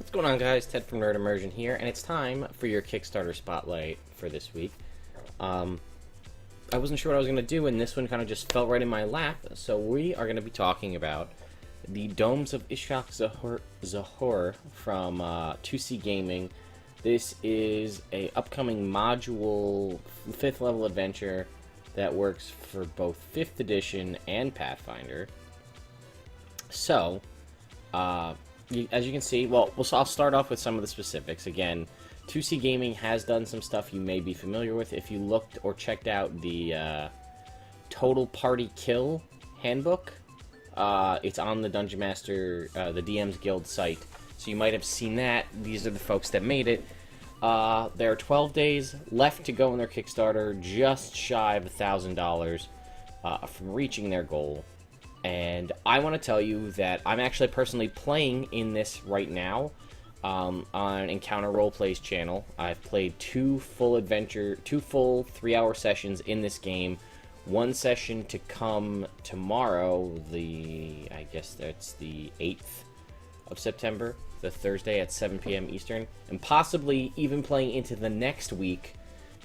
What's going on, guys? Ted from Immersion here, and it's time for your Kickstarter spotlight for this week. I wasn't sure what I was going to do, and this one kind of just fell right in my lap, so we are going to be talking about the Domes of Ishaq-Zahur from 2C Gaming. This is a upcoming module 5th level adventure that works for both 5th edition and Pathfinder. So, as you can see, I'll start off with some of the specifics. Again, 2C Gaming has done some stuff you may be familiar with. If you looked or checked out the Total Party Kill handbook, it's on the Dungeon Master, the DM's Guild site, so you might have seen that. These are the folks that made it. There are 12 days left to go in their Kickstarter, just shy of $1,000 from reaching their goal. And I want to tell you that I'm actually personally playing in this right now on Encounter Roleplay's channel. I've played two full 3-hour sessions in this game. One session to come tomorrow, I guess that's the 8th of September, the Thursday at 7 p.m. Eastern, and possibly even playing into the next week,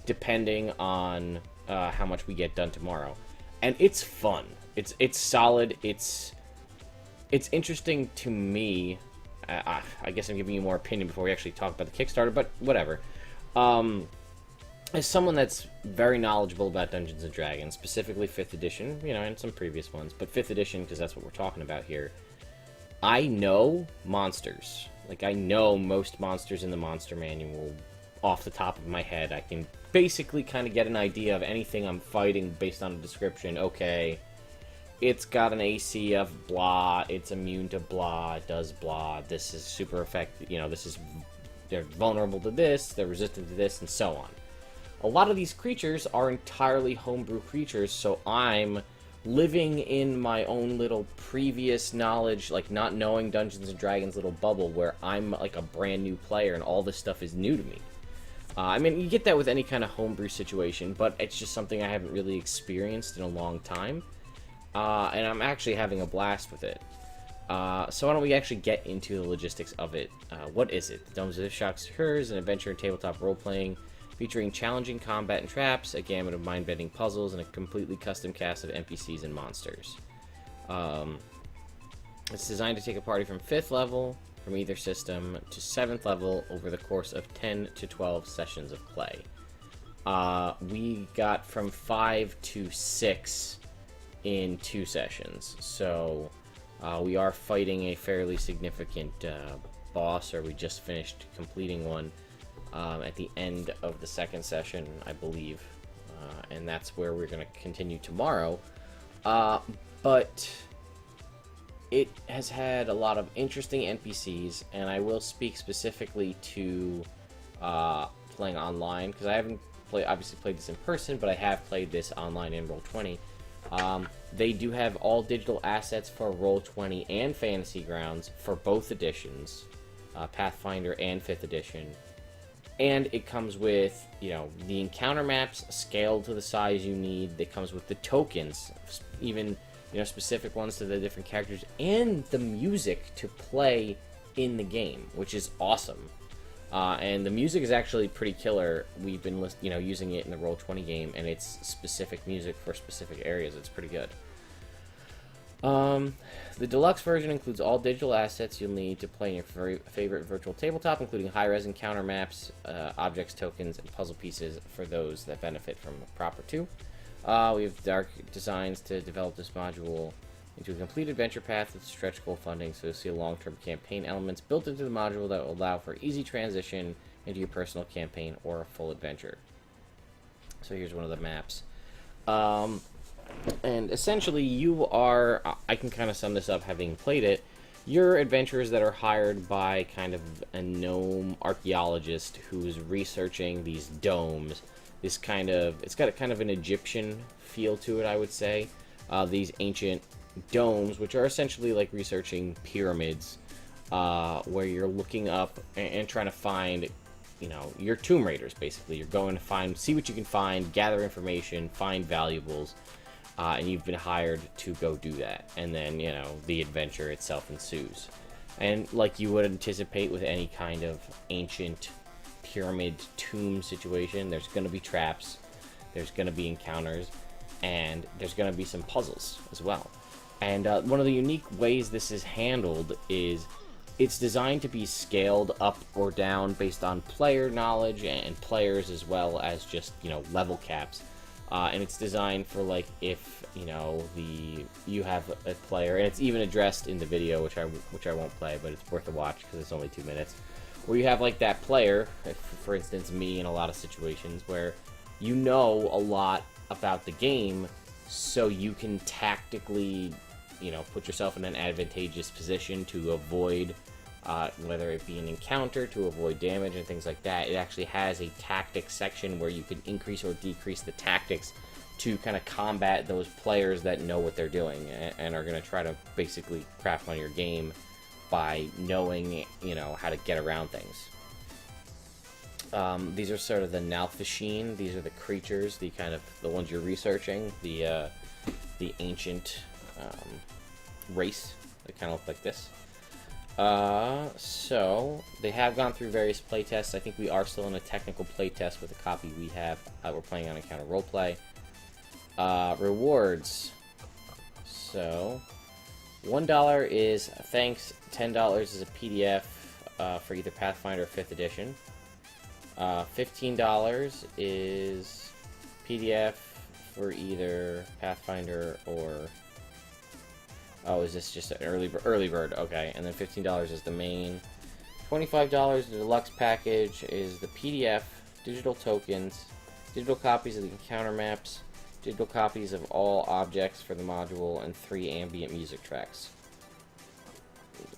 depending on how much we get done tomorrow. And it's fun. It's solid. It's interesting to me. I guess I'm giving you more opinion before we actually talk about the Kickstarter, but whatever. As someone that's very knowledgeable about Dungeons & Dragons, specifically 5th edition, and some previous ones, but 5th edition because that's what we're talking about here, I know monsters. Like, I know most monsters in the monster manual off the top of my head. I can basically kind of get an idea of anything I'm fighting based on a description. Okay, it's got an AC of blah, it's immune to blah, it does blah, this is super effective, they're vulnerable to this, they're resistant to this, and so on. A lot of these creatures are entirely homebrew creatures, so I'm living in my own little previous knowledge, like not knowing Dungeons & Dragons little bubble, where I'm like a brand new player and all this stuff is new to me. I mean, you get that with any kind of homebrew situation, but it's just something I haven't really experienced in a long time. And I'm actually having a blast with it. So why don't we actually get into the logistics of it. What is it? The Domes of Ishaq-Zahur is an adventure in tabletop role-playing featuring challenging combat and traps, a gamut of mind-bending puzzles, and a completely custom cast of NPCs and monsters. It's designed to take a party from 5th level from either system to 7th level over the course of 10 to 12 sessions of play. We got from 5 to 6 in 2 sessions, so we are fighting a fairly significant boss, or we just finished completing one at the end of the 2nd session, I believe, and that's where we're going to continue tomorrow. But it has had a lot of interesting NPCs, and I will speak specifically to playing online, because I haven't obviously played this in person, but I have played this online in Roll20. They do have all digital assets for Roll20 and Fantasy Grounds for both editions, Pathfinder and 5th edition. And it comes with, the encounter maps scaled to the size you need. It comes with the tokens, even, specific ones to the different characters, and the music to play in the game, which is awesome. And the music is actually pretty killer. We've been, using it in the Roll20 game, and it's specific music for specific areas. It's pretty good. The deluxe version includes all digital assets you'll need to play your favorite virtual tabletop, including high-res encounter maps, objects, tokens, and puzzle pieces for those that benefit from Proper 2. We have dark designs to develop this module into a complete adventure path with stretch goal funding, so you'll see long-term campaign elements built into the module that will allow for easy transition into your personal campaign or a full adventure. So here's one of the maps. And essentially you are, I can kind of sum this up having played it, you're adventurers that are hired by kind of a gnome archaeologist who's researching these domes. It's got a kind of an Egyptian feel to it, I would say. These ancient domes, which are essentially like researching pyramids, where you're looking up and trying to find, your Tomb Raiders, basically. You're going to see what you can find, gather information, find valuables, and you've been hired to go do that. And then, the adventure itself ensues. And like you would anticipate with any kind of ancient pyramid tomb situation, there's going to be traps, there's going to be encounters, and there's going to be some puzzles as well. And one of the unique ways this is handled is it's designed to be scaled up or down based on player knowledge and players, as well as just, you know, level caps. And it's designed for, like, if, you know, you have a player, and it's even addressed in the video, which I won't play, but it's worth a watch because it's only 2 minutes, where you have, like, that player, for instance, me in a lot of situations, where you know a lot about the game, so you can tactically, you know, put yourself in an advantageous position to avoid, whether it be an encounter, to avoid damage and things like that. It actually has a tactics section where you can increase or decrease the tactics to kind of combat those players that know what they're doing and are going to try to basically craft on your game by knowing, you know, how to get around things. These are sort of the Nalfasheen. These are the creatures, the ones you're researching, the ancient race. They kind of look like this. So they have gone through various playtests. I think we are still in a technical playtest with the copy we have. We're playing on Encounter Roleplay. Rewards. So $1 is thanks. $10 is a PDF for either Pathfinder or 5th edition. $15 is PDF for either Pathfinder or... Oh, is this just an early bird? Okay, and then $15 is the main. $25, the deluxe package, is the PDF, digital tokens, digital copies of the encounter maps, digital copies of all objects for the module, and 3 ambient music tracks.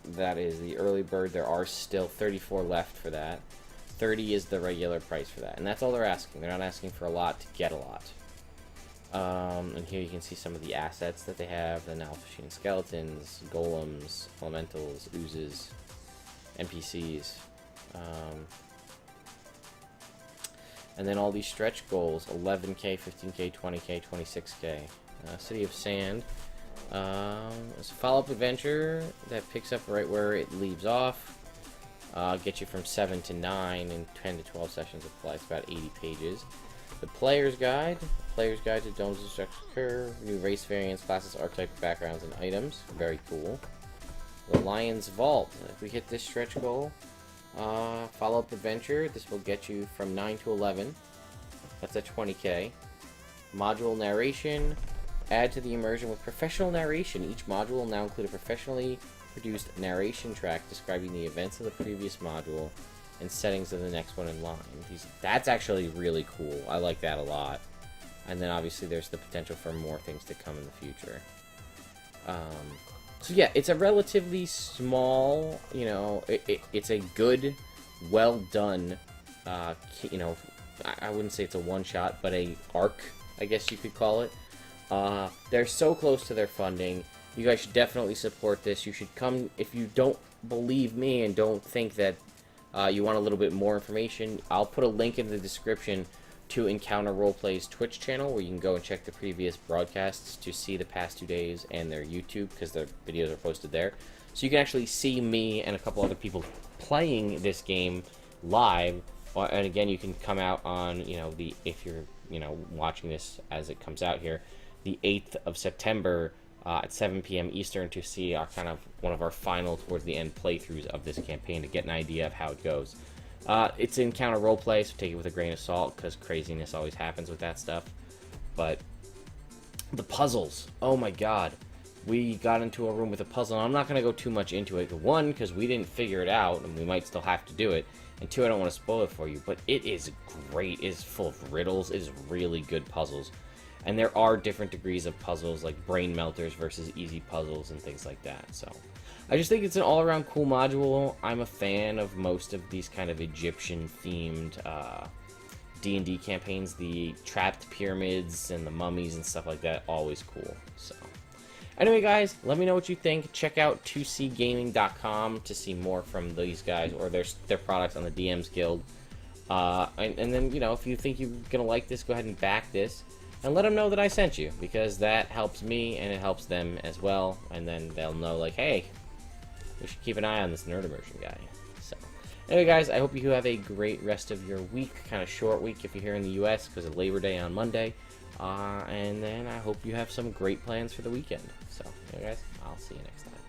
That is the early bird. There are still 34 left for that. 30 is the regular price for that, and that's all they're asking. They're not asking for a lot to get a lot. And here you can see some of the assets that they have: the Nalfasheen skeletons, golems, elementals, oozes, NPCs, and then all these stretch goals: 11k, 15k, 20k, 26k. City of Sand. It's a follow-up adventure that picks up right where it leaves off. Get you from 7 to 9 in 10 to 12 sessions of play. It's about 80 pages. The Player's Guide to Domes of Ishaq-Zahur, new race variants, classes, archetype, backgrounds, and items. Very cool. The Lion's Vault. If we hit this stretch goal, follow-up adventure, this will get you from 9 to 11. That's at 20k. Module narration. Add to the immersion with professional narration. Each module will now include a professionally produced narration track describing the events of the previous module and settings of the next one in line. That's actually really cool. I like that a lot. And then obviously there's the potential for more things to come in the future. So yeah, it's a relatively small, you know, it's a good, well done, you know, I wouldn't say it's a one-shot, but a arc, I guess you could call it. They're so close to their funding. You guys should definitely support this. You should come, if you don't believe me and don't think that you want a little bit more information, I'll put a link in the description to Encounter Roleplay's Twitch channel, where you can go and check the previous broadcasts to see the past 2 days, and their YouTube, because their videos are posted there. So you can actually see me and a couple other people playing this game live. And again, you can come out on, you know, if you're, you know, watching this as it comes out here, the 8th of September at 7 p.m. Eastern to see our kind of one of our final towards the end playthroughs of this campaign to get an idea of how it goes. It's Encounter Roleplay, so take it with a grain of salt, because craziness always happens with that stuff. But the puzzles, oh my god. We got into a room with a puzzle, and I'm not going to go too much into it. One, because we didn't figure it out, and we might still have to do it. And two, I don't want to spoil it for you, but it is great. It is full of riddles. It is really good puzzles. And there are different degrees of puzzles, like brain melters versus easy puzzles and things like that. So I just think it's an all-around cool module. I'm a fan of most of these kind of Egyptian-themed D&D campaigns. The trapped pyramids and the mummies and stuff like that, always cool. So anyway, guys, let me know what you think. Check out 2cgaming.com to see more from these guys or their products on the DMs Guild. And then, you know, if you think you're going to like this, go ahead and back this. And let them know that I sent you, because that helps me and it helps them as well. And then they'll know, like, hey, we should keep an eye on this Nerd Immersion guy. So, anyway, guys, I hope you have a great rest of your week. Kind of short week if you're here in the U.S. because of Labor Day on Monday. And then I hope you have some great plans for the weekend. So, anyway, guys, I'll see you next time.